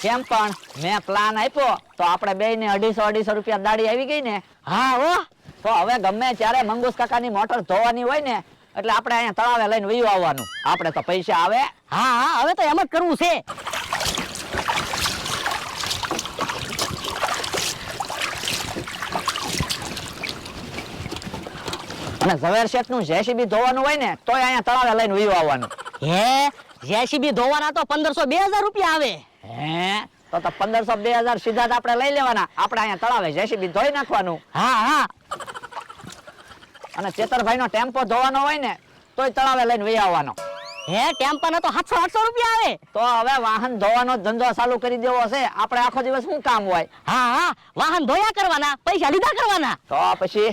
કેમ પણ મેં પ્લાન આપ્યો તો આપણે બે ને 250 રૂપિયા દાડી આવી ગઈ ને. હા હો. તો હવે ગમે ત્યારે મંગુસ કાકાની મોટર ધોવાની હોય ને એટલે આપણે અહીંયા તળાવે લઈને વયું આવવાનું. આપણે તો પૈસા આવે. હા હા હવે તો એમ જ કરવું છે. અને ઝવેર શેઠ નું જેસીબી ધોવાનું હોય ને તોય અહીંયા તળાવે લઈને વયું આવવાનું. હે જેસીબી ધોવાના તો 1500-2000 રૂપિયા આવે. હે તો 1500-2000 સીધા જ આપણે લઈ લેવાના. આપણે અહીંયા તળાવે જેસીબી ધોઈ નાખવાનું. હા હા. અને ચેતરભાઈ નો ટેમ્પો ધોવાનો હોય ને તોય તળાવે લઈને વહી આવવાનો. હે ટેમ્પાના તો 700-800 રૂપિયા આવે. તો હવે વાહન ધોવાનો ધંધો ચાલુ કરી દેવો છે. આપણે આખો દિવસ શું કામ હોય? હા હા વાહન ધોયા કરવાના, પૈસા લીધા કરવાના. તો પછી